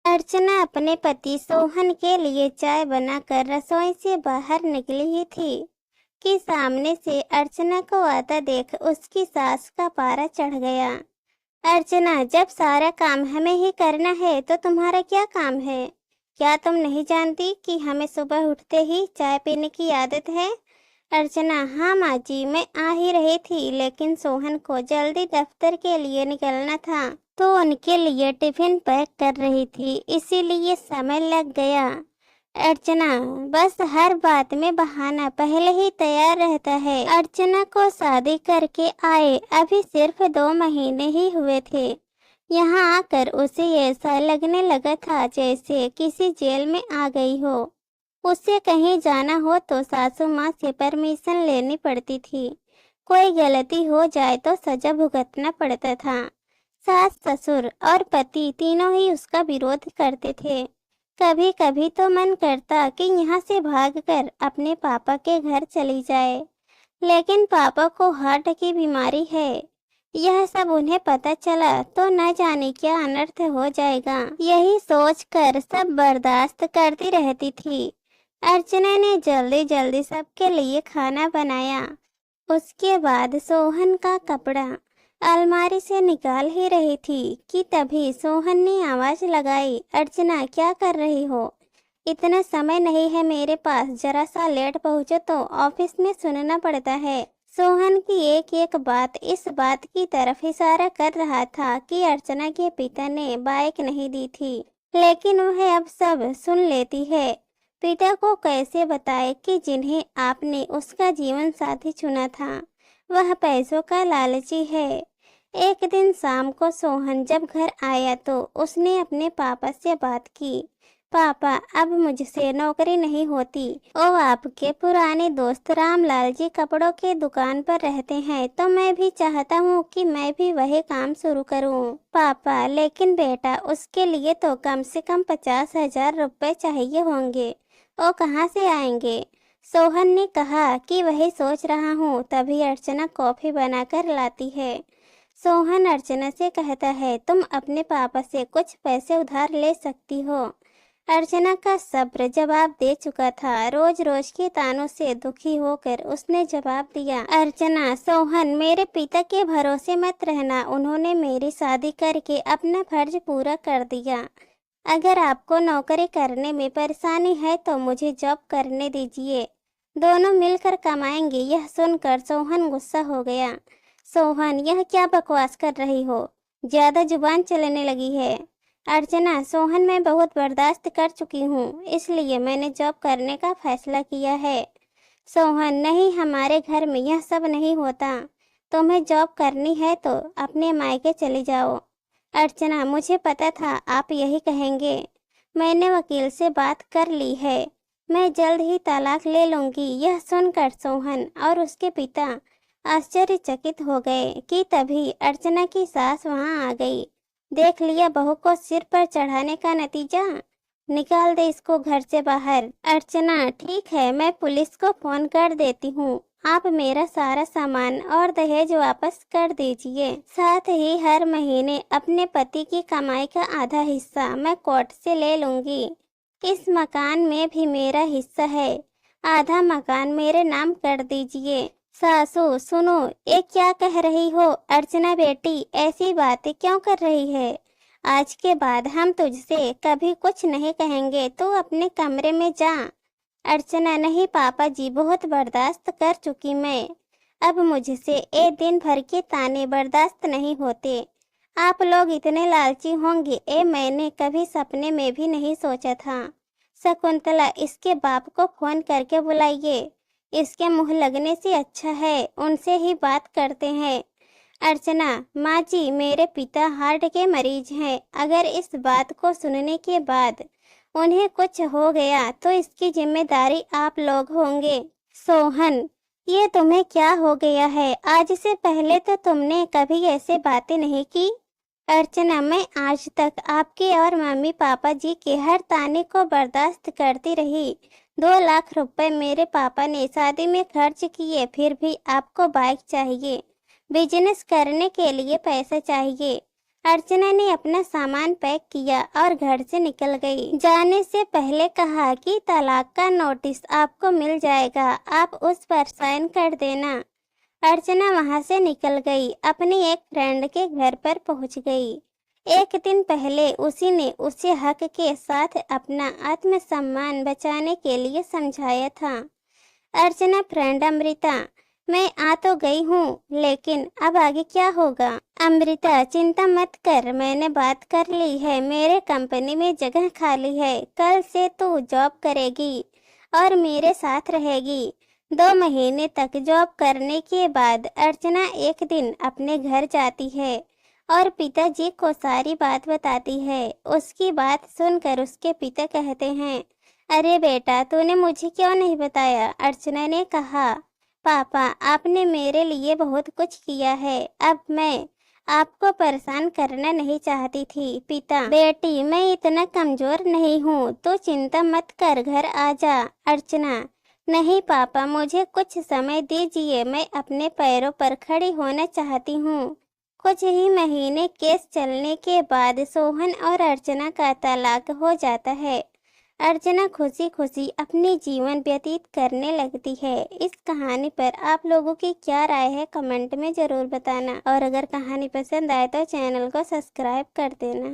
अर्चना अपने पति सोहन के लिए चाय बनाकर रसोई से बाहर निकली ही थी कि सामने से अर्चना को आता देख उसकी सास का पारा चढ़ गया। अर्चना, जब सारा काम हमें ही करना है तो तुम्हारा क्या काम है? क्या तुम नहीं जानती कि हमें सुबह उठते ही चाय पीने की आदत है? अर्चना, हाँ माँ जी, मैं आ ही रही थी, लेकिन सोहन को जल्दी दफ्तर के लिए निकलना था तो उनके लिए टिफिन पैक कर रही थी, इसीलिए समय लग गया। अर्चना, बस हर बात में बहाना पहले ही तैयार रहता है। अर्चना को शादी करके आए अभी सिर्फ 2 महीने ही हुए थे। यहाँ आकर उसे ऐसा लगने लगा था जैसे किसी जेल में आ गई हो। उसे कहीं जाना हो तो सासू माँ से परमिशन लेनी पड़ती थी। कोई गलती हो जाए तो सजा भुगतना पड़ता था। सास, ससुर और पति तीनों ही उसका विरोध करते थे। कभी कभी तो मन करता कि यहाँ से भागकर अपने पापा के घर चली जाए, लेकिन पापा को हार्ट की बीमारी है। यह सब उन्हें पता चला तो न जाने क्या अनर्थ हो जाएगा। यही सोचकर सब बर्दाश्त करती रहती थी। अर्चना ने जल्दी जल्दी सबके लिए खाना बनाया। उसके बाद सोहन का कपड़ा अलमारी से निकाल ही रही थी कि तभी सोहन ने आवाज लगाई, अर्चना, क्या कर रही हो? इतना समय नहीं है मेरे पास, जरा सा लेट पहुंचो तो ऑफिस में सुनना पड़ता है। सोहन की एक एक बात इस बात की तरफ इशारा कर रहा था कि अर्चना के पिता ने बाइक नहीं दी थी, लेकिन वह अब सब सुन लेती है। पिता को कैसे बताए कि जिन्हें आपने उसका जीवन साथी चुना था वह पैसों का लालची है। एक दिन शाम को सोहन जब घर आया तो उसने अपने पापा से बात की। पापा, अब मुझसे नौकरी नहीं होती। ओ, आपके पुराने दोस्त रामलाल जी कपड़ों की दुकान पर रहते हैं तो मैं भी चाहता हूँ कि मैं भी वही काम शुरू करूँ। पापा, लेकिन बेटा, उसके लिए तो कम से कम 50,000 रुपए चाहिए होंगे। ओ, कहाँ से आएंगे? सोहन ने कहा कि वही सोच रहा हूँ। तभी अर्चना कॉफी बनाकर लाती है। सोहन अर्चना से कहता है, तुम अपने पापा से कुछ पैसे उधार ले सकती हो। अर्चना का सब्र जवाब दे चुका था। रोज रोज के तानों से दुखी होकर उसने जवाब दिया, अर्चना, सोहन, मेरे पिता के भरोसे मत रहना। उन्होंने मेरी शादी करके अपना फर्ज पूरा कर दिया। अगर आपको नौकरी करने में परेशानी है तो मुझे जॉब करने दीजिए, दोनों मिलकर कमाएंगे। यह सुनकर सोहन गुस्सा हो गया। सोहन, यह क्या बकवास कर रही हो? ज्यादा जुबान चलने लगी है। अर्चना, सोहन, मैं बहुत बर्दाश्त कर चुकी हूँ, इसलिए मैंने जॉब करने का फैसला किया है। सोहन, नहीं, हमारे घर में यह सब नहीं होता। तुम्हें जॉब करनी है तो अपने मायके चली जाओ। अर्चना, मुझे पता था आप यही कहेंगे। मैंने वकील से बात कर ली है, मैं जल्द ही तलाक ले लूंगी। यह सुनकर सोहन और उसके पिता आश्चर्यचकित हो गए कि तभी अर्चना की सास वहां आ गई। देख लिया बहू को सिर पर चढ़ाने का नतीजा? निकाल दे इसको घर से बाहर। अर्चना, ठीक है, मैं पुलिस को फोन कर देती हूँ। आप मेरा सारा सामान और दहेज वापस कर दीजिए। साथ ही हर महीने अपने पति की कमाई का आधा हिस्सा मैं कोर्ट से ले लूंगी। इस मकान में भी मेरा हिस्सा है, आधा मकान मेरे नाम कर दीजिए। सासू, सुनो, ये क्या कह रही हो? अर्चना बेटी, ऐसी बातें क्यों कर रही है? आज के बाद हम तुझसे कभी कुछ नहीं कहेंगे, तू अपने कमरे में जा। अर्चना, नहीं पापा जी, बहुत बर्दाश्त कर चुकी मैं। अब मुझसे एक दिन भर के ताने बर्दाश्त नहीं होते। आप लोग इतने लालची होंगे, ये मैंने कभी सपने में भी नहीं सोचा था। शकुंतला, इसके बाप को फोन करके बुलाइए। इसके मुंह लगने से अच्छा है उनसे ही बात करते हैं। अर्चना, माँ जी, मेरे पिता हार्ट के मरीज हैं। अगर इस बात को सुनने के बाद उन्हें कुछ हो गया तो इसकी जिम्मेदारी आप लोग होंगे। सोहन, ये तुम्हें क्या हो गया है? आज से पहले तो तुमने कभी ऐसे बातें नहीं की। अर्चना, मैं आज तक आपके और मम्मी पापा जी के हर ताने को बर्दाश्त करती रही। 2 लाख रुपए मेरे पापा ने शादी में खर्च किए, फिर भी आपको बाइक चाहिए। बिजनेस करने के लिए पैसा चाहिए। अर्चना ने अपना सामान पैक किया और घर से निकल गई। जाने से पहले कहा कि तलाक का नोटिस आपको मिल जाएगा, आप उस पर साइन कर देना। अर्चना वहां से निकल गई, अपनी एक फ्रेंड के घर पर पहुंच गई। एक दिन पहले उसी ने उसे हक के साथ अपना आत्मसम्मान बचाने के लिए समझाया था। अर्चना फ्रेंड अमृता, मैं आ तो गई हूँ, लेकिन अब आगे क्या होगा? अमृता, चिंता मत कर, मैंने बात कर ली है, मेरे कंपनी में जगह खाली है। कल से तू जॉब करेगी और मेरे साथ रहेगी। 2 महीने तक जॉब करने के बाद अर्चना एक दिन अपने घर जाती है और पिताजी को सारी बात बताती है। उसकी बात सुनकर उसके पिता कहते हैं, अरे बेटा, तूने मुझे क्यों नहीं बताया? अर्चना ने कहा, पापा, आपने मेरे लिए बहुत कुछ किया है, अब मैं आपको परेशान करना नहीं चाहती थी। पिता, बेटी, मैं इतना कमजोर नहीं हूँ, तो चिंता मत कर, घर आ जा। अर्चना, नहीं पापा, मुझे कुछ समय दीजिए, मैं अपने पैरों पर खड़ी होना चाहती हूँ। कुछ ही महीने केस चलने के बाद सोहन और अर्चना का तलाक हो जाता है। अर्चना खुशी खुशी अपनी जीवन व्यतीत करने लगती है। इस कहानी पर आप लोगों की क्या राय है, कमेंट में जरूर बताना। और अगर कहानी पसंद आए तो चैनल को सब्सक्राइब कर देना।